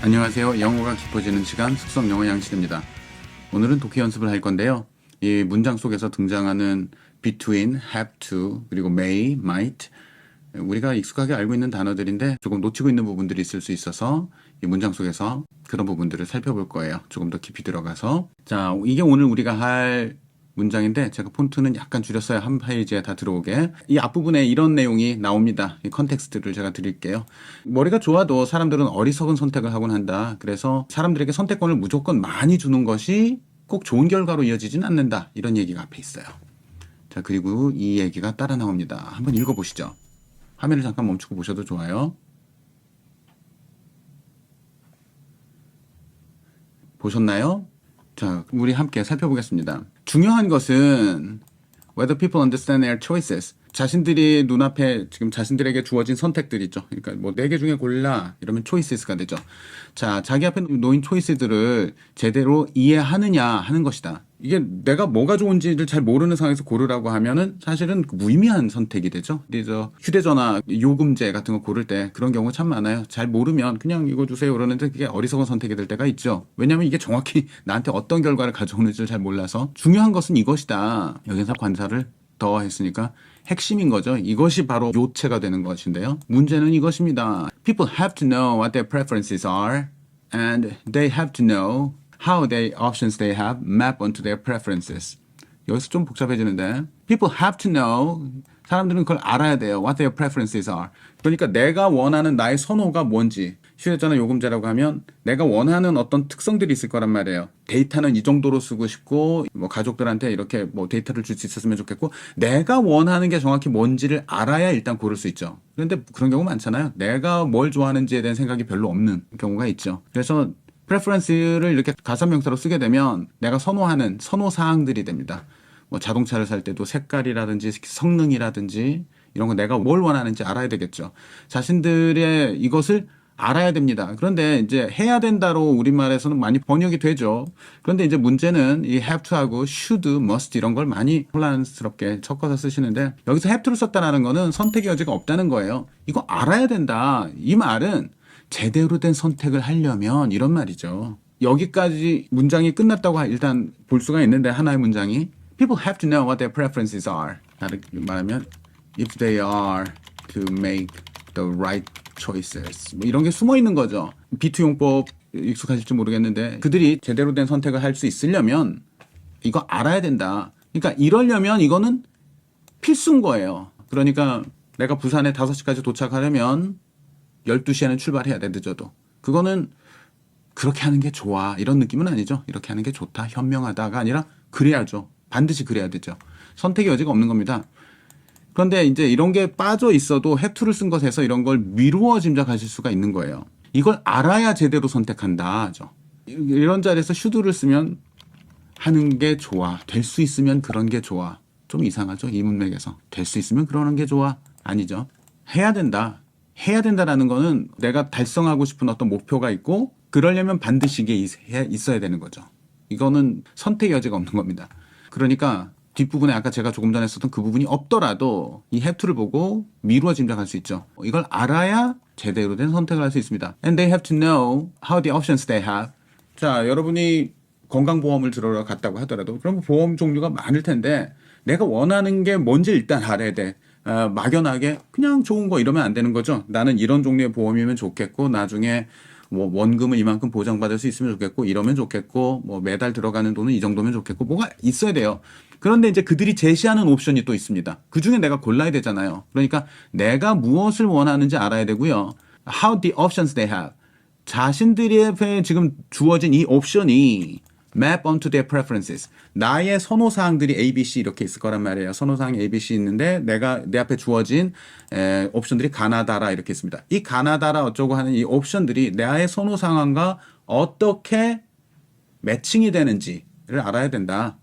안녕하세요. 영어가 깊어지는 시간 숙성 영어 양식입니다. 오늘은 독해 연습을 할 건데요. 이 문장 속에서 등장하는 between, have to, 그리고 may, might 우리가 익숙하게 알고 있는 단어들인데 조금 놓치고 있는 부분들이 있을 수 있어서 이 문장 속에서 그런 부분들을 살펴볼 거예요. 조금 더 깊이 들어가서 자, 이게 오늘 우리가 할 문장인데 제가 폰트는 약간 줄였어요. 한 페이지에 다 들어오게. 이 앞부분에 이런 내용이 나옵니다. 이 컨텍스트를 제가 드릴게요. 머리가 좋아도 사람들은 어리석은 선택을 하곤 한다. 그래서 사람들에게 선택권을 무조건 많이 주는 것이 꼭 좋은 결과로 이어지진 않는다. 이런 얘기가 앞에 있어요. 자, 그리고 이 얘기가 따라 나옵니다. 한번 읽어보시죠. 화면을 잠깐 멈추고 보셔도 좋아요. 보셨나요? 자, 우리 함께 살펴보겠습니다. 중요한 것은 whether people understand their choices. 자신들이 눈앞에 지금 자신들에게 주어진 선택들 있죠. 그러니까 뭐 4개 중에 골라 이러면 choices가 되죠. 자, 자기 앞에 놓인 choices들을 제대로 이해하느냐 하는 것이다. 이게 내가 뭐가 좋은지를 잘 모르는 상황에서 고르라고 하면은 사실은 무의미한 선택이 되죠. 그래서 휴대전화 요금제 같은 거 고를 때 그런 경우가 참 많아요. 잘 모르면 그냥 이거 주세요 그러는데 그게 어리석은 선택이 될 때가 있죠. 왜냐하면 이게 정확히 나한테 어떤 결과를 가져오는지를 잘 몰라서. 중요한 것은 이것이다. 여기서 관사를 더 했으니까 핵심인 거죠. 이것이 바로 요체가 되는 것인데요. 문제는 이것입니다. People have to know what their preferences are and they have to know how the options they have map onto their preferences. 여기서 좀 복잡해지는데 people have to know 사람들은 그걸 알아야 돼요. what their preferences are. 그러니까 내가 원하는 나의 선호가 뭔지. 휴대전화 요금제라고 하면 내가 원하는 어떤 특성들이 있을 거란 말이에요. 데이터는 이 정도로 쓰고 싶고 뭐 가족들한테 이렇게 뭐 데이터를 줄 수 있었으면 좋겠고 내가 원하는 게 정확히 뭔지를 알아야 일단 고를 수 있죠. 그런데 그런 경우 많잖아요. 내가 뭘 좋아하는지에 대한 생각이 별로 없는 경우가 있죠. 그래서 preference를 이렇게 가사명사로 쓰게 되면 내가 선호하는 선호사항들이 됩니다. 뭐 자동차를 살 때도 색깔이라든지 성능이라든지 이런 거 내가 뭘 원하는지 알아야 되겠죠. 자신들의 이것을 알아야 됩니다. 그런데 이제 해야 된다로 우리말에서는 많이 번역이 되죠. 그런데 이제 문제는 이 have to하고 should, must 이런 걸 많이 혼란스럽게 섞어서 쓰시는데 여기서 have to를 썼다는 거는 선택의 여지가 없다는 거예요. 이거 알아야 된다. 이 말은 제대로 된 선택을 하려면 이런 말이죠. 여기까지 문장이 끝났다고 일단 볼 수가 있는데 하나의 문장이 People have to know what their preferences are. 다르게 말하면 if they are to make the right choices. 뭐 이런 게 숨어 있는 거죠. B2 용법 익숙하실지 모르겠는데 그들이 제대로 된 선택을 할 수 있으려면 이거 알아야 된다. 그러니까 이러려면 이거는 필수인 거예요. 그러니까 내가 부산에 5시까지 도착하려면 12시에는 출발해야 돼, 늦어도. 그거는 그렇게 하는 게 좋아. 이런 느낌은 아니죠. 이렇게 하는 게 좋다, 현명하다가 아니라 그래야죠. 반드시 그래야 되죠. 선택의 여지가 없는 겁니다. 그런데 이제 이런 게 빠져 있어도 have to를 쓴 것에서 이런 걸 미루어 짐작하실 수가 있는 거예요. 이걸 알아야 제대로 선택한다죠. 이런 자리에서 should를 쓰면 하는 게 좋아. 될 수 있으면 그런 게 좋아. 좀 이상하죠? 이 문맥에서. 될 수 있으면 그러는 게 좋아. 아니죠. 해야 된다. 해야 된다라는 거는 내가 달성하고 싶은 어떤 목표가 있고 그러려면 반드시 이게 있어야 되는 거죠. 이거는 선택의 여지가 없는 겁니다. 그러니까 뒷부분에 아까 제가 조금 전에 썼던 그 부분이 없더라도 이 have to를 보고 미루어 짐작할 수 있죠. 이걸 알아야 제대로 된 선택을 할 수 있습니다. And they have to know how the options they have. 자, 여러분이 건강보험을 들어러 갔다고 하더라도 그럼 보험 종류가 많을 텐데 내가 원하는 게 뭔지 일단 알아야 돼. 막연하게 그냥 좋은 거 이러면 안 되는 거죠. 나는 이런 종류의 보험이면 좋겠고 나중에 뭐 원금은 이만큼 보장받을 수 있으면 좋겠고 이러면 좋겠고 뭐 매달 들어가는 돈은 이 정도면 좋겠고 뭐가 있어야 돼요. 그런데 이제 그들이 제시하는 옵션이 또 있습니다. 그중에 내가 골라야 되잖아요. 그러니까 내가 무엇을 원하는지 알아야 되고요. How the options they have. 자신들의 지금 주어진 이 옵션이 map onto their preferences. 나의 선호사항들이 A, B, C 이렇게 있을 거란 말이에요. 선호사항이 A, B, C 있는데 내 앞에 주어진 옵션들이 가나다라 이렇게 있습니다. 이 가나다라 어쩌고 하는 이 옵션들이 나의 선호사항과 어떻게 매칭이 되는지를 알아야 된다.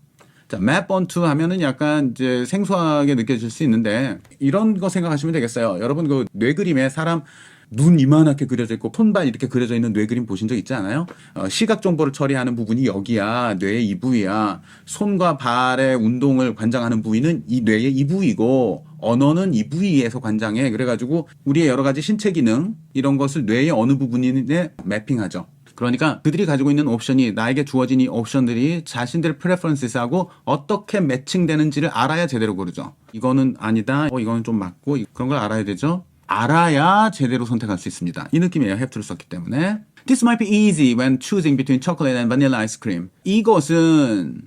자, map onto 하면은 약간 이제 생소하게 느껴질 수 있는데 이런 거 생각하시면 되겠어요. 여러분 그 뇌그림에 사람 눈 이만하게 그려져 있고 손발 이렇게 그려져 있는 뇌그림 보신 적 있지 않아요? 시각 정보를 처리하는 부분이 여기야. 뇌의 이 부위야. 손과 발의 운동을 관장하는 부위는 이 뇌의 이 부위고 언어는 이 부위에서 관장해. 그래가지고 우리의 여러 가지 신체 기능 이런 것을 뇌의 어느 부분에 매핑하죠. 그러니까 그들이 가지고 있는 옵션이 나에게 주어진 이 옵션들이 자신들의 프레퍼런스하고 어떻게 매칭되는지를 알아야 제대로 고르죠. 이거는 아니다. 이거는 좀 맞고 그런 걸 알아야 되죠. 알아야 제대로 선택할 수 있습니다. 이 느낌이에요. have to를 썼기 때문에. This might be easy when choosing between chocolate and vanilla ice cream. 이것은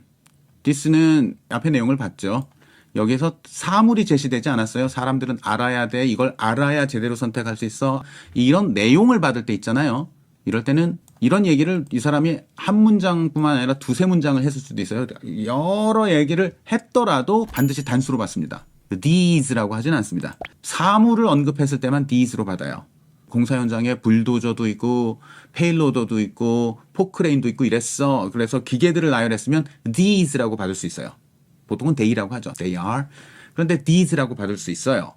this는 앞에 내용을 봤죠. 여기에서 사물이 제시되지 않았어요. 사람들은 알아야 돼. 이걸 알아야 제대로 선택할 수 있어. 이런 내용을 받을 때 있잖아요. 이럴 때는 이런 얘기를 이 사람이 한 문장뿐만 아니라 두세 문장을 했을 수도 있어요. 여러 얘기를 했더라도 반드시 단수로 받습니다. these라고 하진 않습니다. 사물을 언급했을 때만 these로 받아요. 공사 현장에 불도저도 있고 페일로더도 있고 포크레인도 있고 이랬어. 그래서 기계들을 나열했으면 these라고 받을 수 있어요. 보통은 they라고 하죠. they are. 그런데 these라고 받을 수 있어요.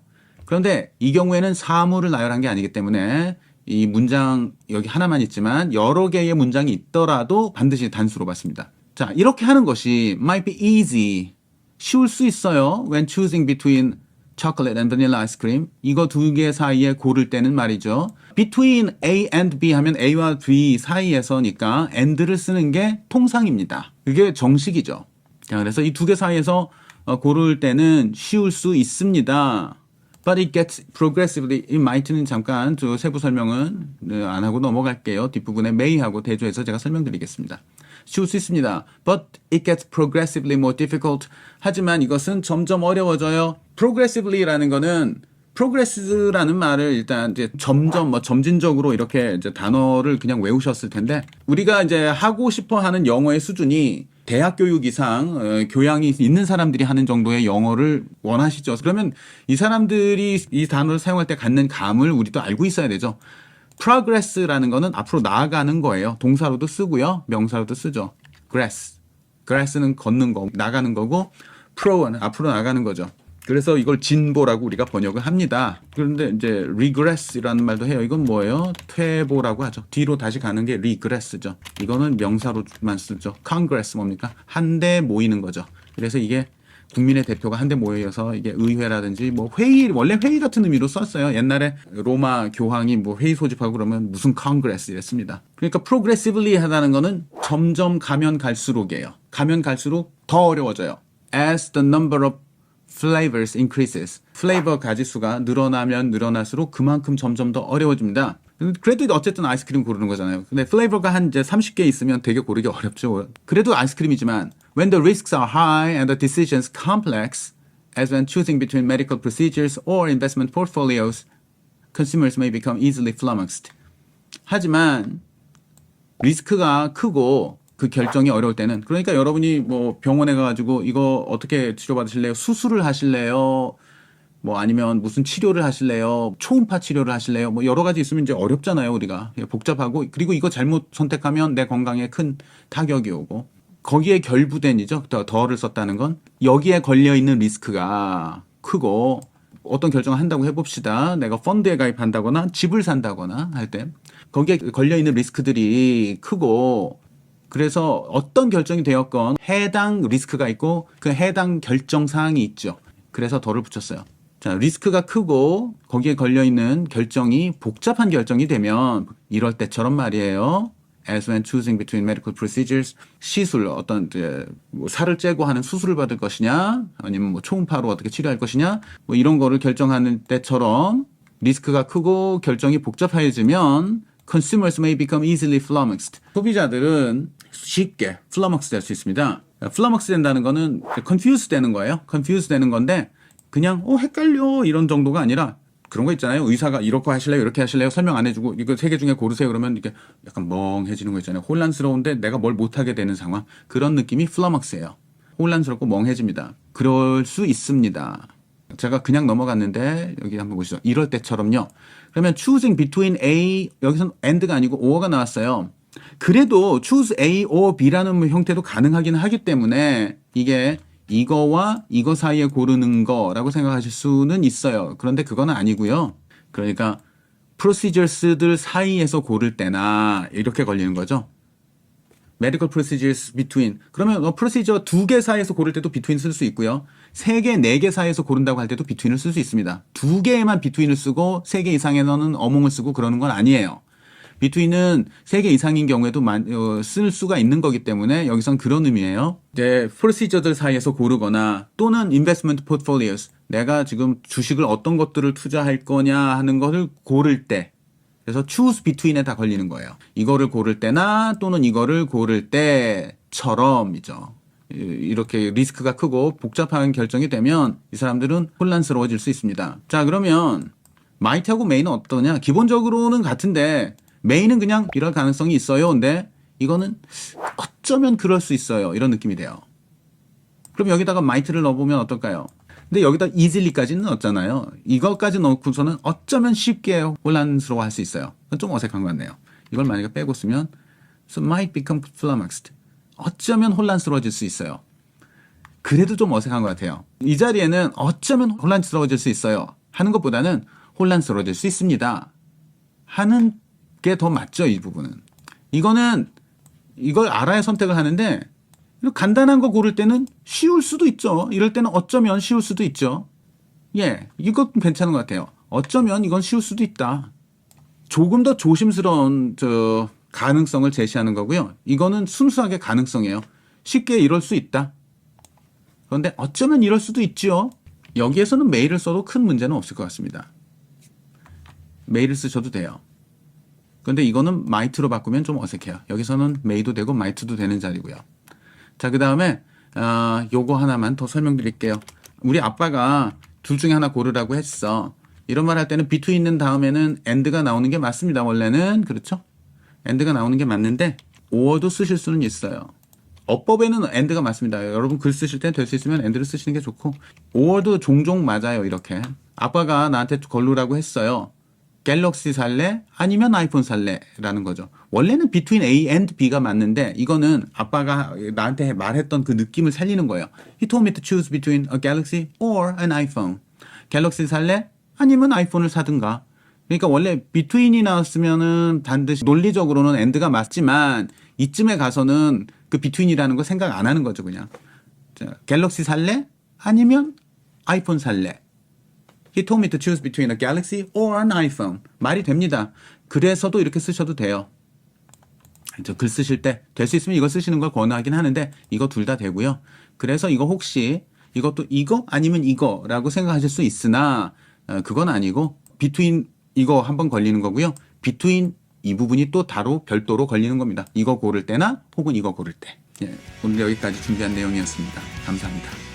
그런데 이 경우에는 사물을 나열한 게 아니기 때문에 이 문장 여기 하나만 있지만 여러 개의 문장이 있더라도 반드시 단수로 받습니다. 자, 이렇게 하는 것이 might be easy. 쉬울 수 있어요. When choosing between chocolate and vanilla ice cream. 이거 두 개 사이에 고를 때는 말이죠. Between A and B 하면 A와 B 사이에서니까 and를 쓰는 게 통상입니다. 그게 정식이죠. 자, 그래서 이 두 개 사이에서 고를 때는 쉬울 수 있습니다. But it gets progressively, 이 might는 잠깐 저 세부 설명은 안 하고 넘어갈게요. 뒷부분에 may하고 대조해서 제가 설명드리겠습니다. 쉬울 수 있습니다. But it gets progressively more difficult. 하지만 이것은 점점 어려워져요. progressively라는 거는 progress라는 말을 일단 이제 점점 점진적으로 이렇게 이제 단어를 그냥 외우셨을 텐데 우리가 이제 하고 싶어 하는 영어의 수준이 대학 교육 이상 교양이 있는 사람들이 하는 정도의 영어를 원하시죠. 그러면 이 사람들이 이 단어를 사용할 때 갖는 감을 우리도 알고 있어야 되죠. progress라는 거는 앞으로 나아가는 거예요. 동사로도 쓰고요. 명사로도 쓰죠. grass는 걷는 거, 나가는 거고 pro는 앞으로 나가는 거죠. 그래서 이걸 진보라고 우리가 번역을 합니다. 그런데 이제 regress라는 말도 해요. 이건 뭐예요? 퇴보라고 하죠. 뒤로 다시 가는 게 regress죠. 이거는 명사로만 쓰죠. congress 뭡니까? 한데 모이는 거죠. 그래서 이게 국민의 대표가 한데 모여서 이게 의회라든지 뭐 회의, 원래 회의 같은 의미로 썼어요. 옛날에 로마 교황이 뭐 회의 소집하고 그러면 무슨 congress 이랬습니다. 그러니까 progressively 하다는 거는 점점 가면 갈수록이에요. 가면 갈수록 더 어려워져요. As the number of flavors increases. 플레이버 가지수가 늘어나면 늘어날수록 그만큼 점점 더 어려워집니다. 그래도 어쨌든 아이스크림 고르는 거잖아요. 근데 플레이버가 한 이제 30개 있으면 되게 고르기 어렵죠. 그래도 아이스크림이지만 when the risks are high and the decisions complex, as when choosing between medical procedures or investment portfolios, consumers may become easily flummoxed. 하지만 리스크가 크고 그 결정이 어려울 때는 그러니까 여러분이 뭐 병원에 가가지고 이거 어떻게 치료받으실래요? 수술을 하실래요? 뭐 아니면 무슨 치료를 하실래요? 초음파 치료를 하실래요? 뭐 여러 가지 있으면 이제 어렵잖아요, 우리가. 복잡하고 그리고 이거 잘못 선택하면 내 건강에 큰 타격이 오고 거기에 결부된이죠. 더를 썼다는 건 여기에 걸려 있는 리스크가 크고 어떤 결정을 한다고 해봅시다. 내가 펀드에 가입한다거나 집을 산다거나 할 때 거기에 걸려 있는 리스크들이 크고 그래서 어떤 결정이 되었건 해당 리스크가 있고 그 해당 결정 사항이 있죠. 그래서 덜을 붙였어요. 자, 리스크가 크고 거기에 걸려있는 결정이 복잡한 결정이 되면 이럴 때처럼 말이에요. As when choosing between medical procedures, 시술, 어떤 이제 뭐 살을 째고 하는 수술을 받을 것이냐, 아니면 뭐 초음파로 어떻게 치료할 것이냐, 뭐 이런 거를 결정하는 때처럼 리스크가 크고 결정이 복잡해지면 consumers may become easily flummoxed. 소비자들은 쉽게 flummoxed 될 수 있습니다. flummoxed 된다는 거는 confused 되는 거예요. confused 되는 건데 그냥 헷갈려 이런 정도가 아니라 그런 거 있잖아요. 의사가 이렇게 하실래요? 이렇게 하실래요? 설명 안 해주고 이거 세 개 중에 고르세요. 그러면 이게 약간 멍해지는 거 있잖아요. 혼란스러운데 내가 뭘 못하게 되는 상황. 그런 느낌이 flummox예요. 혼란스럽고 멍해집니다. 그럴 수 있습니다. 제가 그냥 넘어갔는데 여기 한번 보시죠. 이럴 때처럼요. 그러면 choosing between A 여기서는 and가 아니고 or가 나왔어요. 그래도 choose A or B라는 형태도 가능하긴 하기 때문에 이게 이거와 이거 사이에 고르는 거라고 생각하실 수는 있어요. 그런데 그건 아니고요. 그러니까 procedures들 사이에서 고를 때나 이렇게 걸리는 거죠. medical procedures between. 그러면 procedure 두 개 사이에서 고를 때도 between 쓸 수 있고요. 세 개, 네 개 사이에서 고른다고 할 때도 between을 쓸 수 있습니다. 두 개에만 between을 쓰고 세 개 이상에서는 among을 쓰고 그러는 건 아니에요. between은 3개 이상인 경우에도 쓸 수가 있는 거기 때문에 여기선 그런 의미예요. 이제 procedure들 사이에서 고르거나 또는 investment portfolios, 내가 지금 주식을 어떤 것들을 투자할 거냐 하는 것을 고를 때, 그래서 choose between에 다 걸리는 거예요. 이거를 고를 때나 또는 이거를 고를 때처럼이죠. 이렇게 리스크가 크고 복잡한 결정이 되면 이 사람들은 혼란스러워질 수 있습니다. 자, 그러면 might하고 may는 어떠냐? 기본적으로는 같은데 may는 그냥 이럴 가능성이 있어요. 근데 이거는 어쩌면 그럴 수 있어요. 이런 느낌이 돼요. 그럼 여기다가 might를 넣어보면 어떨까요? 근데 여기다 easily까지는 넣었잖아요. 이것까지 넣고서는 어쩌면 쉽게 혼란스러워 할 수 있어요. 그건 좀 어색한 것 같네요. 이걸 만약에 빼고 쓰면 so might become flummoxed. 어쩌면 혼란스러워질 수 있어요. 그래도 좀 어색한 것 같아요. 이 자리에는 어쩌면 혼란스러워질 수 있어요 하는 것보다는 혼란스러워질 수 있습니다 하는 게 더 맞죠. 이 부분은. 이걸 알아야 선택을 하는데 간단한 거 고를 때는 쉬울 수도 있죠. 이럴 때는 어쩌면 쉬울 수도 있죠. 예, 이거 괜찮은 것 같아요. 어쩌면 이건 쉬울 수도 있다. 조금 더 조심스러운 가능성을 제시하는 거고요. 이거는 순수하게 가능성이에요. 쉽게 이럴 수 있다. 그런데 어쩌면 이럴 수도 있죠. 여기에서는 may를 써도 큰 문제는 없을 것 같습니다. may를 쓰셔도 돼요. 그런데 이거는 might로 바꾸면 좀 어색해요. 여기서는 may도 되고 might도 되는 자리고요. 자, 그 다음에 요거 하나만 더 설명드릴게요. 우리 아빠가 둘 중에 하나 고르라고 했어. 이런 말 할 때는 between은 다음에는 and가 나오는 게 맞습니다. 원래는. 그렇죠? and가 나오는 게 맞는데 or도 쓰실 수는 있어요. 어법에는 and가 맞습니다. 여러분 글 쓰실 때 될 수 있으면 and를 쓰시는 게 좋고 or도 종종 맞아요. 이렇게. 아빠가 나한테 고르라고 했어요. 갤럭시 살래? 아니면 아이폰 살래? 라는 거죠. 원래는 between A and B가 맞는데 이거는 아빠가 나한테 말했던 그 느낌을 살리는 거예요. He told me to choose between a Galaxy or an iPhone. 갤럭시 살래? 아니면 아이폰을 사든가. 그러니까 원래 between이 나왔으면은 반드시 논리적으로는 and가 맞지만 이쯤에 가서는 그 between이라는 거 생각 안 하는 거죠. 그냥. 자, 갤럭시 살래? 아니면 아이폰 살래? He told me to choose between a Galaxy or an iPhone. 말이 됩니다. 그래서도 이렇게 쓰셔도 돼요. 글 쓰실 때 될 수 있으면 이거 쓰시는 걸 권하긴 하는데 이거 둘 다 되고요. 그래서 이거 혹시 이것도 이거 아니면 이거라고 생각하실 수 있으나 그건 아니고 between 이거 한번 걸리는 거고요. between 이 부분이 또 따로 별도로 걸리는 겁니다. 이거 고를 때나 혹은 이거 고를 때. 예, 오늘 여기까지 준비한 내용이었습니다. 감사합니다.